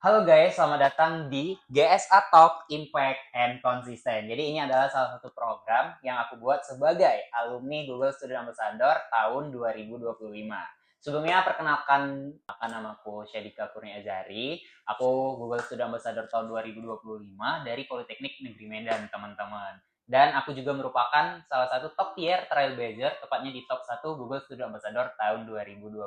Halo guys, selamat datang di GSA Talk Impact and Consistent. Jadi ini adalah salah satu program yang aku buat sebagai alumni Google Student Ambassador tahun 2025. Sebelumnya perkenalkan namaku Syedika Kurnia Azari. Aku Google Student Ambassador tahun 2025 dari Politeknik Negeri Medan, teman-teman. Dan aku juga merupakan salah satu top tier trailblazer, tepatnya di top 1 Google Student Ambassador tahun 2025.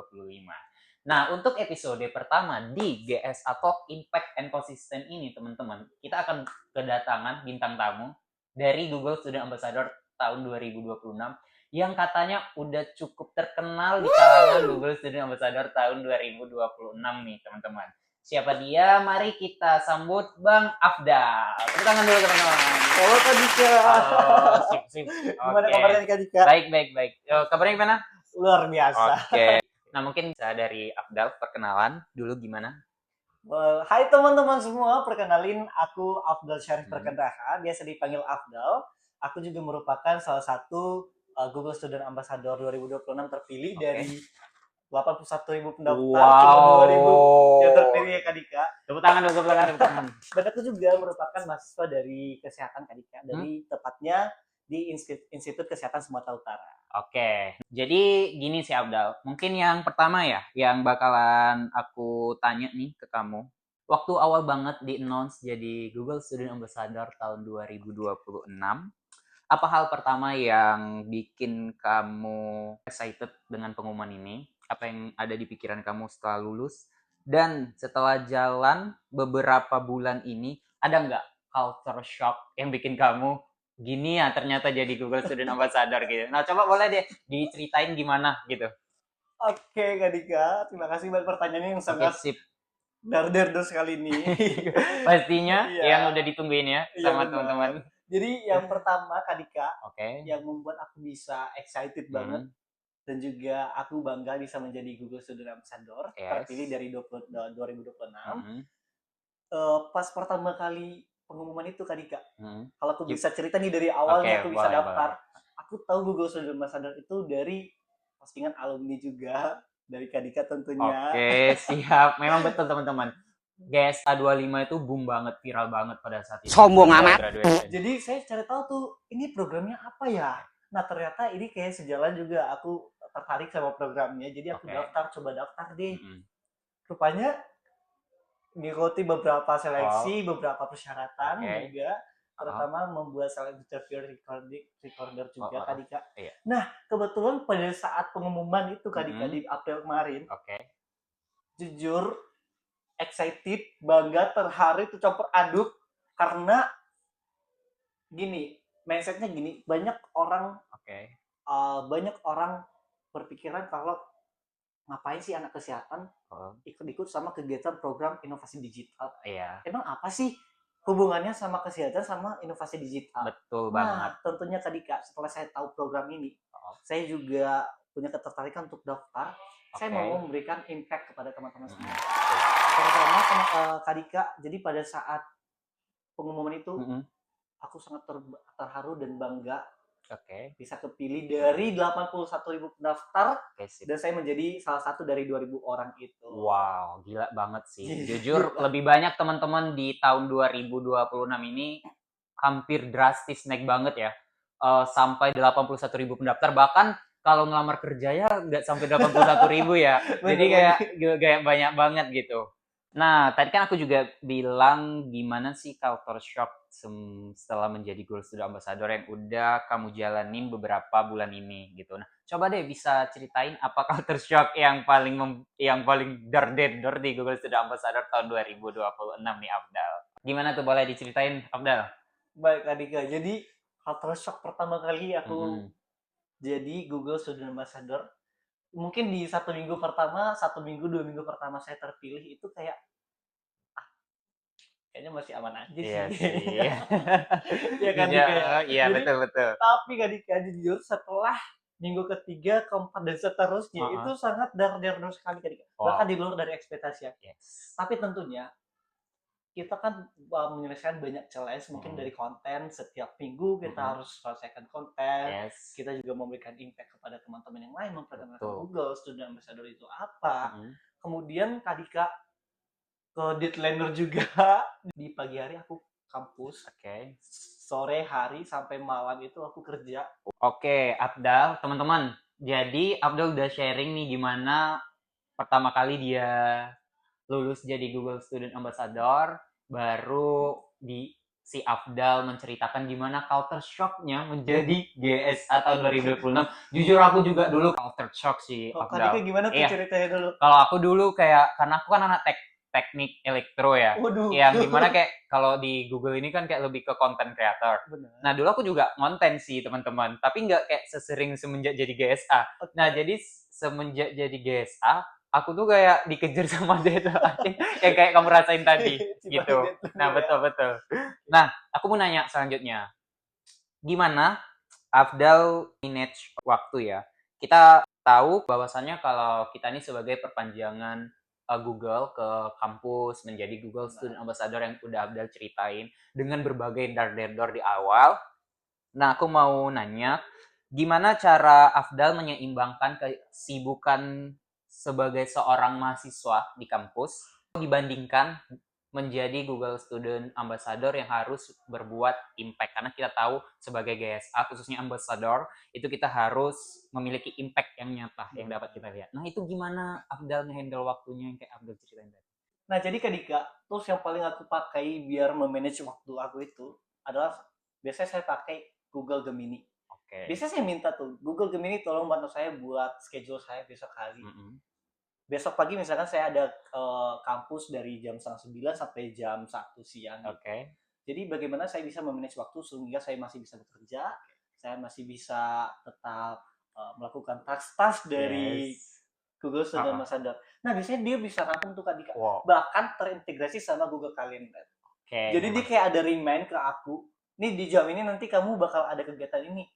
Nah, untuk episode pertama di GSA Talk Impact and Consistent ini, teman-teman, kita akan kedatangan bintang tamu dari Google Student Ambassador tahun 2026 yang katanya udah cukup terkenal di kalangan Google Student Ambassador tahun 2026 nih, teman-teman. Siapa dia? Mari kita sambut Bang Afdal. Tepuk tangan dulu, teman-teman. Halo Kak Dika. Oh, sip. Gimana Oke. kabarnya Kak Dika? Baik. Kabarnya gimana? Luar biasa. Oke. Nah, mungkin bisa dari Afdal perkenalan dulu gimana? Hai teman-teman semua, perkenalin aku Afdal Syarif Perkendaha, biasa dipanggil Afdal. Aku juga merupakan salah satu Google Student Ambassador 2026 terpilih dari 81.000 pendaftar, cuma 2.000 yang terpilih ya Kak Dika. Tepuk tangan. Dan aku juga merupakan mahasiswa dari kesehatan Kak Dika, dari tepatnya di Institut Kesehatan Sumatera Utara. Oke, jadi gini sih Abdal. Mungkin yang pertama ya, yang bakalan aku tanya nih ke kamu. Waktu awal banget di-announce jadi Google Student Ambassador tahun 2026, apa hal pertama yang bikin kamu excited dengan pengumuman ini? Apa yang ada di pikiran kamu setelah lulus? Dan setelah jalan beberapa bulan ini, ada nggak culture shock yang bikin kamu gini ya ternyata jadi Google Student Ambassador gitu? Nah, coba boleh deh diceritain gimana gitu. Oke Kak Dika, terima kasih buat pertanyaannya yang Oke, sangat sip. dar sekali ini. Pastinya Iya, yang udah ditungguin ya iya sama benar. teman-teman. Jadi yang pertama Kak Dika, Oke. yang membuat aku bisa excited banget dan juga aku bangga bisa menjadi Google Student Ambassador terpilih dari 2026. Pas pertama kali pengumuman itu Kak Dika, kalau aku bisa cerita nih dari awalnya aku bisa boleh. daftar, aku tahu Google Student Ambassador itu dari postingan alumni juga, dari Kak Dika tentunya. Oke, siap. Memang betul teman-teman. GSA 25 itu boom banget, viral banget pada saat itu. Sombong amat. Jadi saya cari tahu tuh, ini programnya apa ya? Nah ternyata ini kayak sejalan juga, aku tertarik sama programnya, jadi aku coba daftar deh. Rupanya mengikuti beberapa seleksi, beberapa persyaratan juga, terutama membuat self interview recorder juga Kak Dika. Nah kebetulan pada saat pengumuman itu Kak Dika di April kemarin, jujur excited, bangga, terharu, itu campur aduk karena gini, mindsetnya gini, banyak orang berpikiran kalau ngapain sih anak kesehatan ikut-ikut sama kegiatan program inovasi digital. Emang apa sih hubungannya sama kesehatan sama inovasi digital? Betul Nah, banget. tentunya Kak Dika, setelah saya tahu program ini, saya juga punya ketertarikan untuk daftar. Saya mau memberikan impact kepada teman-teman semua. Terutama Kak Dika, jadi pada saat pengumuman itu, aku sangat terharu dan bangga bisa kepilih dari 81.000 pendaftar dan saya menjadi salah satu dari 2.000 orang itu. Wow, gila banget sih. Jujur lebih banyak teman-teman di tahun 2026 ini hampir drastis naik banget ya. Sampai 81.000 pendaftar, bahkan kalau ngelamar kerja ya nggak sampai 81.000 ya. Jadi kayak banyak banget gitu. Nah, tadi kan aku juga bilang gimana sih culture shock setelah menjadi Gold Student Ambassador yang udah kamu jalanin beberapa bulan ini gitu. Nah, coba deh bisa ceritain apa culture shock yang paling dar di Google Student Ambassador tahun 2026 nih Abdal. Gimana tuh, boleh diceritain Abdal? Baik Kak Dika, jadi culture shock pertama kali aku jadi Google Student Ambassador, mungkin di 1 minggu pertama, 2 minggu pertama saya terpilih itu kayak kayaknya masih aman aja sih. Iya sih. Ya kan Dika ya. Iya, betul. Tapi Kak Dika, jujur setelah minggu ketiga, keempat dan seterusnya itu sangat dar sekali Kak Dika. Bahkan di luar dari ekspektasi ya. Tapi tentunya kita kan menyelesaikan banyak challenge mungkin dari konten, setiap minggu kita harus selesaikan konten. Kita juga memberikan impact kepada teman-teman yang lain, memperkenalkan Google Student Ambassador itu apa. Kemudian Kak Dika, ke Deadlander juga. Di pagi hari aku kampus, sore hari sampai malam itu aku kerja. Oke, Abdal, teman-teman. Jadi Abdul udah sharing nih gimana pertama kali dia lulus jadi Google Student Ambassador, baru si Abdal menceritakan gimana culture shock-nya menjadi GSA tahun 2026. Jujur aku juga dulu culture shock sih, Abdal. Gimana tuh ceritanya dulu? Kalau aku dulu karena aku kan anak teknik elektro ya. Waduh. Yang dimana kayak kalau di Google ini kan kayak lebih ke content creator. Bener. Nah dulu aku juga konten sih teman-teman, tapi nggak kayak sesering semenjak jadi GSA. Okay. Nah jadi semenjak jadi GSA, aku tuh kayak dikejar sama deadline yang kayak kamu rasain tadi gitu. Nah betul. Nah aku mau nanya selanjutnya, gimana Afdal manage waktu ya? Kita tahu bahwasannya kalau kita ini sebagai perpanjangan Google ke kampus, menjadi Google Student Ambassador yang udah Abdal ceritain dengan berbagai dar-der-dor di awal. Nah, aku mau nanya, gimana cara Afdal menyeimbangkan kesibukan sebagai seorang mahasiswa di kampus dibandingkan menjadi Google Student Ambassador yang harus berbuat impact, karena kita tahu sebagai GSA khususnya Ambassador itu kita harus memiliki impact yang nyata yang dapat kita lihat. Nah itu gimana Abdal nge-handle waktunya yang kayak Abdal ceritain tadi? Nah jadi Kak Dika, tools yang paling aku pakai biar memanage waktu aku itu adalah biasanya saya pakai Google Gemini. Biasanya saya minta tuh Google Gemini tolong bantu saya buat schedule saya besok hari. Besok pagi misalkan saya ada kampus dari jam 8:30 sampai jam 1 siang. Jadi bagaimana saya bisa memanage waktu sehingga saya masih bisa bekerja, saya masih bisa tetap melakukan task-task dari Google Student Ambassador. Nah biasanya dia bisa rangkum tuh Kak Dika. Bahkan terintegrasi sama Google Calendar. Jadi dia kayak ada remind ke aku, nih di jam ini nanti kamu bakal ada kegiatan ini.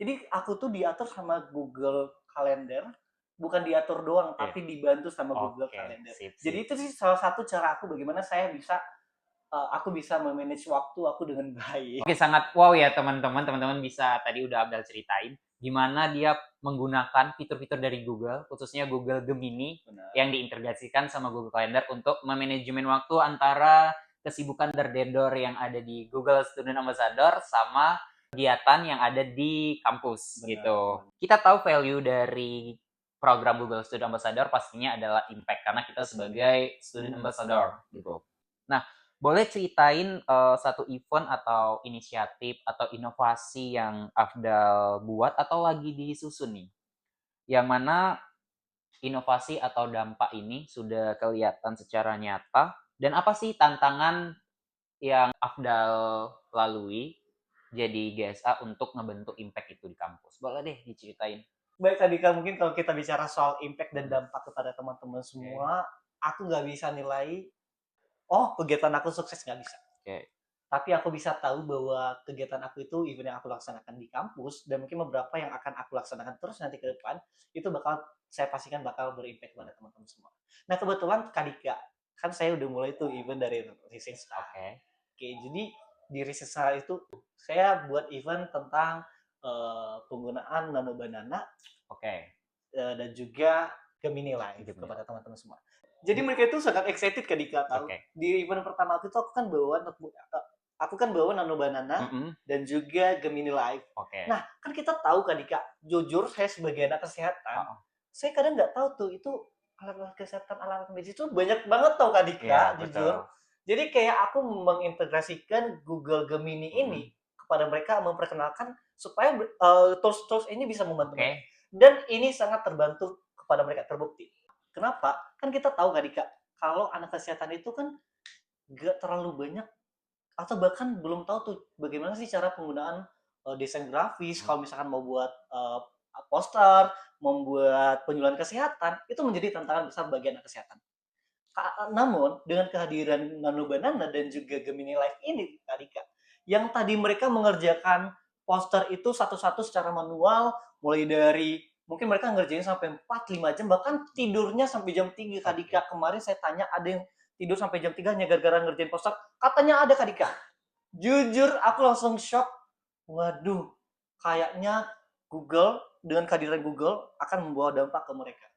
Jadi aku tuh diatur sama Google Calendar, bukan diatur doang, tapi dibantu sama Google Calendar. Jadi itu sih salah satu cara aku bagaimana saya bisa aku bisa memanage waktu aku dengan baik. Oke, sangat wow ya teman-teman bisa tadi udah Abdal ceritain gimana dia menggunakan fitur-fitur dari Google, khususnya Google Gemini yang diintegrasikan sama Google Calendar untuk memanajemen waktu antara kesibukan der-der yang ada di Google Student Ambassador sama kegiatan yang ada di kampus gitu. Kita tahu value dari program Google Student Ambassador pastinya adalah impact karena kita sebagai Student Ambassador gitu. Nah, boleh ceritain satu event atau inisiatif atau inovasi yang Afdal buat atau lagi disusun nih? Yang mana inovasi atau dampak ini sudah kelihatan secara nyata dan apa sih tantangan yang Afdal lalui jadi GSA untuk ngebentuk impact itu di kampus? Boleh deh diceritain. Baik tadi kan mungkin kalau kita bicara soal impact dan dampak kepada teman-teman semua, aku nggak bisa nilai kegiatan aku sukses, nggak bisa. Tapi aku bisa tahu bahwa kegiatan aku itu event yang aku laksanakan di kampus dan mungkin beberapa yang akan aku laksanakan terus nanti ke depan itu saya pastikan bakal berimpact pada teman-teman semua. Nah kebetulan Kak Dika, kan saya udah mulai tuh event dari Rising Star. Jadi di Rising Star itu saya buat event tentang penggunaan Nano Banana dan juga Gemini Live kepada teman-teman semua. Jadi mereka itu sangat excited Kak Dika tahu. Di event pertama itu aku kan bawa Nano Banana dan juga Gemini Live. Nah, kan kita tahu Kak Dika, jujur saya sebagai anak kesehatan, saya kadang nggak tahu tuh itu alat-alat kesehatan, alat medis itu banyak banget tau Kak Dika, jujur. Jadi kayak aku mengintegrasikan Google Gemini ini kepada mereka, memperkenalkan supaya tools-tools ini bisa membantu mereka. Dan ini sangat terbantu kepada mereka, terbukti. Kenapa? Kan kita tahu Kak Dika, kalau anak kesehatan itu kan gak terlalu banyak atau bahkan belum tahu tuh bagaimana sih cara penggunaan desain grafis kalau misalkan mau buat poster, membuat penjualan kesehatan, itu menjadi tantangan besar bagi anak kesehatan. Namun dengan kehadiran Nano Banana dan juga Gemini Live ini Kak Dika, yang tadi mereka mengerjakan poster itu satu-satu secara manual, mulai dari mungkin mereka ngerjain sampai 4-5 jam, bahkan tidurnya sampai jam 3 Kak Dika. Kemarin saya tanya ada yang tidur sampai jam 3 hanya gara-gara ngerjain poster, katanya ada Kak Dika. Jujur aku langsung shock, waduh kayaknya Google dengan kehadiran Google akan membawa dampak ke mereka.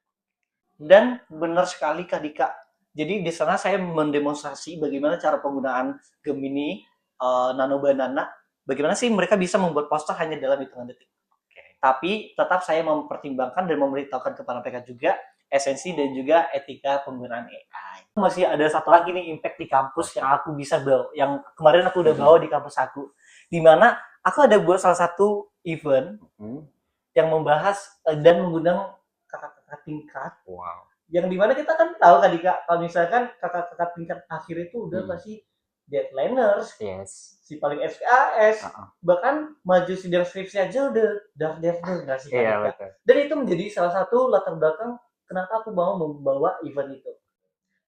Dan benar sekali Kak Dika, Jadi di sana saya mendemonstrasi bagaimana cara penggunaan Gemini, Nano Banana, bagaimana sih mereka bisa membuat poster hanya dalam hitungan detik. Tapi tetap saya mempertimbangkan dan memberitahukan kepada mereka juga esensi dan juga etika penggunaan AI. Masih ada satu lagi nih impact di kampus yang aku bisa bawa, yang kemarin aku udah bawa di kampus aku, di mana aku ada buat salah satu event yang membahas dan mengundang kakak-kakak tingkat. Wow. Yang dimana kita kan tahu tadi kak, kalau misalkan kakak-kakak tingkat akhir itu udah pasti deadliners, Yes. si paling SKS, bahkan maju sidang skripsi aja udah daftar nggak sih Iya, kak? betul. Dan itu menjadi salah satu latar belakang kenapa aku mau membawa event itu.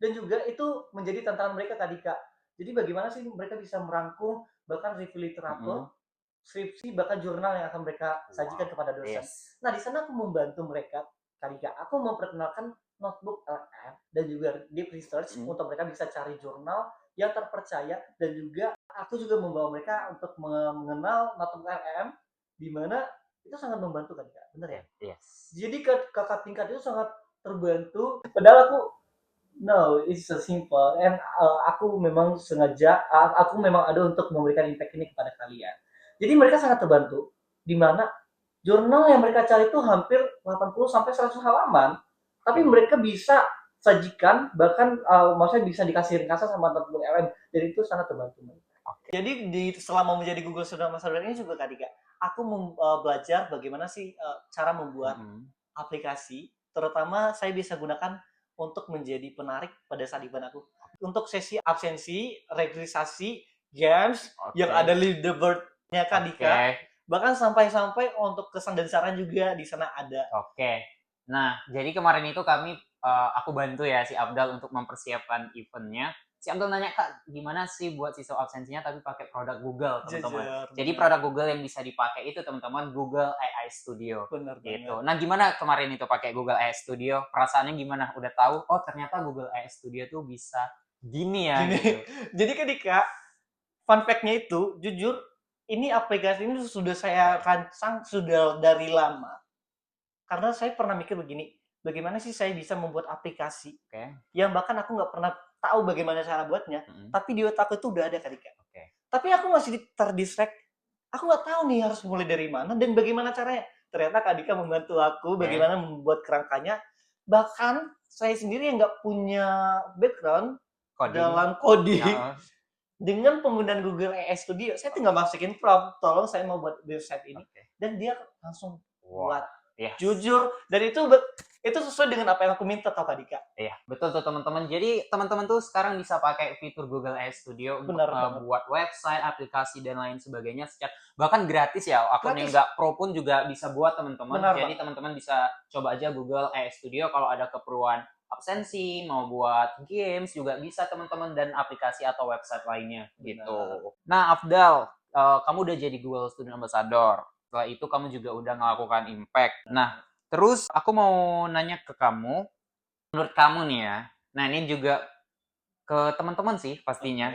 Dan juga itu menjadi tantangan mereka tadi kak. Jadi bagaimana sih mereka bisa merangkum bahkan review literatur, skripsi, bahkan jurnal yang akan mereka sajikan kepada dosen. Yes. Nah di sana aku membantu mereka tadi kak. Aku memperkenalkan notebook LM dan juga deep research untuk mereka bisa cari jurnal yang terpercaya, dan juga aku juga membawa mereka untuk mengenal notebook LM di mana itu sangat membantu kan kak, bener ya? Yes. Jadi kakak tingkat itu sangat terbantu. Padahal aku no, it's so simple. And aku memang sengaja, aku memang ada untuk memberikan impact ini kepada kalian. Jadi mereka sangat terbantu, di mana jurnal yang mereka cari itu hampir 80 sampai 100 halaman, tapi mereka bisa sajikan, bahkan maksudnya bisa dikasih ringkasan sama teman LM, jadi itu sangat terbantu. Jadi selama menjadi Google Student Ambassador ini juga tadi kak, aku belajar bagaimana sih cara membuat aplikasi, terutama saya bisa gunakan untuk menjadi penarik pada saat event aku. Untuk sesi absensi, registrisasi, games, yang ada leaderboard-nya Kak Dika, bahkan sampai-sampai untuk kesan dan saran juga di sana ada. Oke. Nah, jadi kemarin itu kami aku bantu ya si Abdal untuk mempersiapkan eventnya. Si Abdal nanya, Kak, gimana sih buat siswa absensinya tapi pakai produk Google, teman-teman. Jadi produk Google yang bisa dipakai itu, teman-teman, Google AI Studio. Benar gitu. Nah, gimana kemarin itu pakai Google AI Studio? Perasaannya gimana? Udah tahu, oh ternyata Google AI Studio tuh bisa gini ya. Gini. Gitu. Jadi Kak Dika, fun fact-nya itu, jujur, ini aplikasi ini sudah saya rancang sudah dari lama. Karena saya pernah mikir begini, bagaimana sih saya bisa membuat aplikasi yang bahkan aku nggak pernah tahu bagaimana cara buatnya, tapi di otakku itu udah ada Kak Dika. Tapi aku masih terdistract, aku nggak tahu nih harus mulai dari mana dan bagaimana caranya. Ternyata Kak Dika membantu aku bagaimana membuat kerangkanya. Bahkan saya sendiri yang nggak punya background dalam coding, dengan penggunaan Google AI Studio, saya tinggal masukin prompt, tolong saya mau buat website ini, dan dia langsung buat. Jujur, dan itu sesuai dengan apa yang aku minta tau Kak Dika. Iya, betul tuh teman-teman. Jadi teman-teman tuh sekarang bisa pakai fitur Google AI Studio untuk buat website, aplikasi dan lain sebagainya bahkan gratis ya. Akun yang nggak pro pun juga bisa buat teman-teman. Jadi teman-teman bisa coba aja Google AI Studio kalau ada keperluan absensi, mau buat games juga bisa teman-teman, dan aplikasi atau website lainnya gitu. Nah, Afdal, kamu udah jadi Google Student Ambassador. Setelah itu kamu juga udah melakukan impact. Nah, terus aku mau nanya ke kamu, menurut kamu nih ya, nah ini juga ke teman-teman sih pastinya.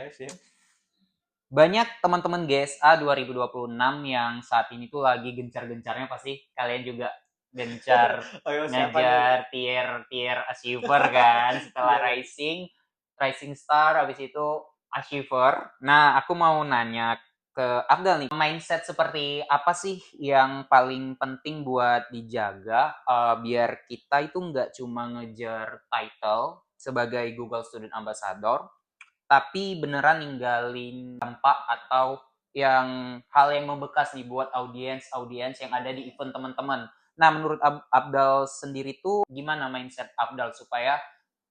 Banyak teman-teman GSA 2026 yang saat ini tuh lagi gencar-gencarnya, pasti kalian juga gencar ngejar tier achiever kan, setelah rising star, habis itu achiever. Nah, aku mau nanya ke Abdal nih, mindset seperti apa sih yang paling penting buat dijaga biar kita itu nggak cuma ngejar title sebagai Google Student Ambassador, tapi beneran ninggalin dampak atau yang hal yang membekas nih buat audiens yang ada di event teman-teman. Nah, menurut Abdal sendiri tuh gimana mindset Abdal supaya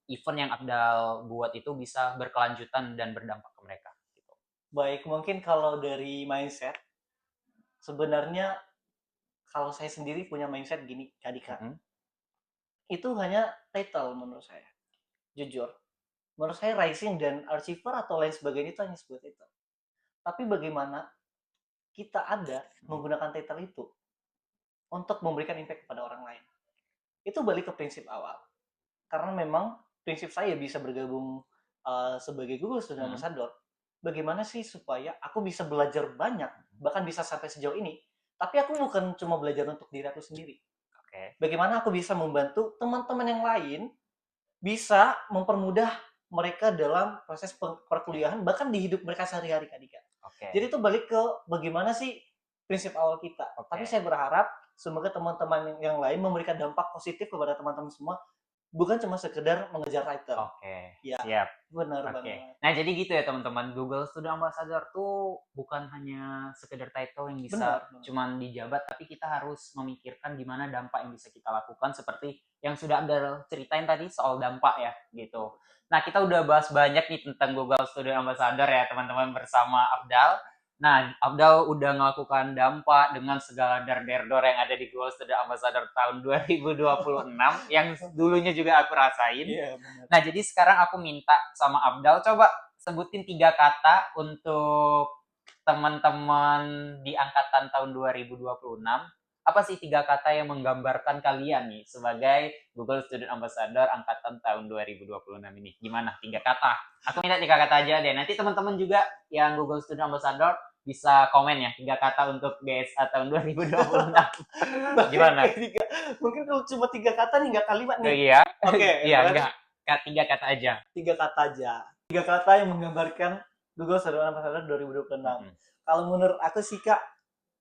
event yang Abdal buat itu bisa berkelanjutan dan berdampak ke mereka? Baik, mungkin kalau dari mindset, sebenarnya kalau saya sendiri punya mindset gini, Kak Dika. Itu hanya title menurut saya. Jujur. Menurut saya rising dan achiever atau lain sebagainya itu hanya sebuah title. Tapi bagaimana kita ada menggunakan title itu untuk memberikan impact kepada orang lain. Itu balik ke prinsip awal. Karena memang prinsip saya bisa bergabung sebagai Google Student Ambassador, bagaimana sih supaya aku bisa belajar banyak, bahkan bisa sampai sejauh ini, tapi aku bukan cuma belajar untuk diri aku sendiri. Bagaimana aku bisa membantu teman-teman yang lain bisa mempermudah mereka dalam proses perkuliahan bahkan di hidup mereka sehari-hari Kak Dika. Oke. Jadi itu balik ke bagaimana sih prinsip awal kita. Tapi saya berharap semoga teman-teman yang lain memberikan dampak positif kepada teman-teman semua, bukan cuma sekedar mengejar title. Oke, Ya, siap. benar Oke. banget. Nah, jadi gitu ya teman-teman. Google Student Ambassador tuh bukan hanya sekedar title yang bisa cuman dijabat, tapi kita harus memikirkan gimana dampak yang bisa kita lakukan seperti yang sudah Abdal ceritain tadi soal dampak ya, gitu. Nah, kita udah bahas banyak nih tentang Google Student Ambassador ya, teman-teman, bersama Abdal. Nah, Abdal udah melakukan dampak dengan segala dar-der-dor yang ada di Google Student Ambassador tahun 2026 yang dulunya juga aku rasain. Iya, benar. Nah, jadi sekarang aku minta sama Abdal coba sebutin 3 kata untuk teman-teman di angkatan tahun 2026. Apa sih 3 kata yang menggambarkan kalian nih sebagai Google Student Ambassador angkatan tahun 2026 ini? Gimana 3 kata? Aku minta 3 kata aja deh. Nanti teman-teman juga yang Google Student Ambassador bisa komen ya 3 kata untuk GSA tahun 2026. Gimana? Mungkin kalau cuma 3 kata nih, nggak kalimat nih. Iya. Oke, Iya, enggak. 3 kata aja. 3 kata aja. 3 kata yang menggambarkan Google Student Ambassador 2026. Kalau menurut aku sih Kak,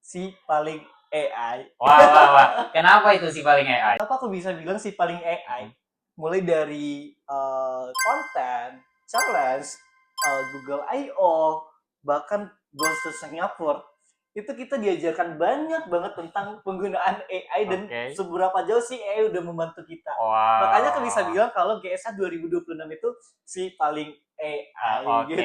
si paling AI. Wah. Kenapa itu si paling AI? Kenapa aku bisa bilang si paling AI? Mulai dari konten, challenge, Google I.O., bahkan Goals to Singapore, itu kita diajarkan banyak banget tentang penggunaan AI dan seberapa jauh sih AI udah membantu kita. Makanya aku bisa bilang kalau GSA 2026 itu si paling AI gitu.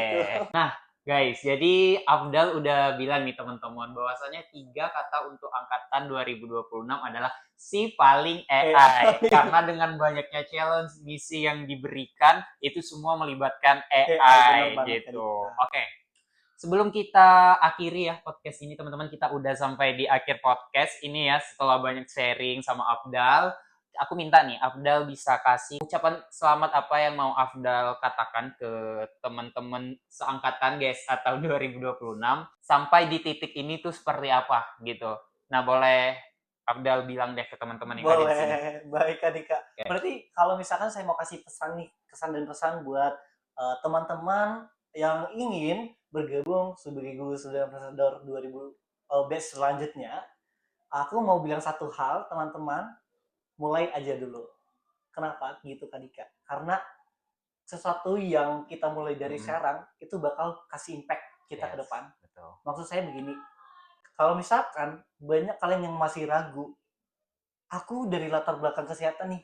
Nah, guys, jadi Abdal udah bilang nih teman-teman bahwasanya 3 kata untuk angkatan 2026 adalah si paling AI. Karena dengan banyaknya challenge, misi yang diberikan, itu semua melibatkan AI gitu. Oke. Sebelum kita akhiri ya podcast ini teman-teman, kita udah sampai di akhir podcast ini ya setelah banyak sharing sama Abdal. Aku minta nih Abdal bisa kasih ucapan selamat apa yang mau Abdal katakan ke teman-teman seangkatan guys atau 2026 sampai di titik ini tuh seperti apa gitu. Nah, boleh Abdal bilang deh ke teman-teman yang ada di sini. Boleh, baik Kak Dika. Berarti kalau misalkan saya mau kasih pesan nih, kesan dan pesan buat teman-teman yang ingin bergabung sebagai Google Student Ambassador 2000 batch selanjutnya, aku mau bilang satu hal, teman-teman, mulai aja dulu. Kenapa gitu Kak Dika? Karena sesuatu yang kita mulai dari sekarang itu bakal kasih impact kita ke depan. Betul. Maksud saya begini, kalau misalkan banyak kalian yang masih ragu, aku dari latar belakang kesehatan nih,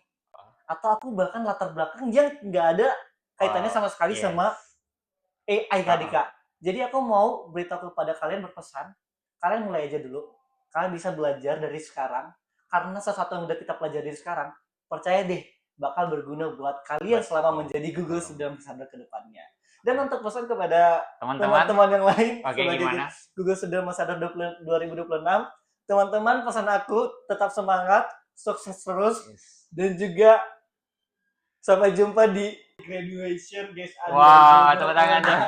atau aku bahkan latar belakang yang nggak ada kaitannya sama sekali sama AI Kak Dika. Jadi aku mau beritahu kepada kalian, berpesan, kalian mulai aja dulu. Kalian bisa belajar dari sekarang, karena sesuatu yang udah kita pelajari dari sekarang, percaya deh, bakal berguna buat kalian selama menjadi Google Student Ambassador ke depannya. Dan untuk pesan kepada teman-teman yang lain sebagai Google Student Ambassador 2026, teman-teman, pesan aku tetap semangat, sukses terus, dan juga sampai jumpa di graduation guys. Wah, tepuk tangan dong.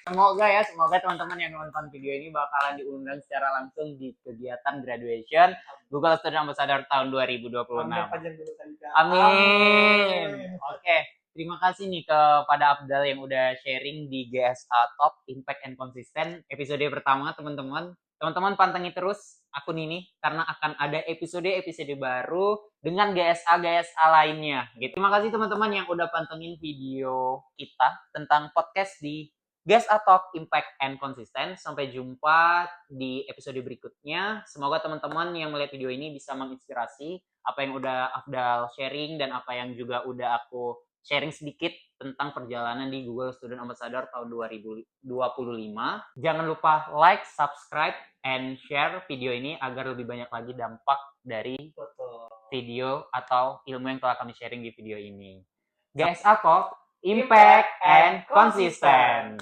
Semoga teman-teman yang nonton video ini bakalan diundang secara langsung di kegiatan graduation Google Student Ambassador tahun 2026. Amin. Oke, terima kasih nih kepada Abdal yang udah sharing di GSA Top Impact and Consistent episode pertama teman-teman. Teman-teman pantengin terus akun ini karena akan ada episode-episode baru dengan GSA lainnya. Gitu. Terima kasih teman-teman yang udah pantengin video kita tentang podcast di GSA Talk Impact and Consistent. Sampai jumpa di episode berikutnya. Semoga teman-teman yang melihat video ini bisa menginspirasi apa yang udah Abdal sharing dan apa yang juga udah aku sharing sedikit tentang perjalanan di Google Student Ambassador tahun 2025. Jangan lupa like, subscribe, and share video ini agar lebih banyak lagi dampak dari video atau ilmu yang telah kami sharing di video ini. GSA Talk, Impact and Consistent.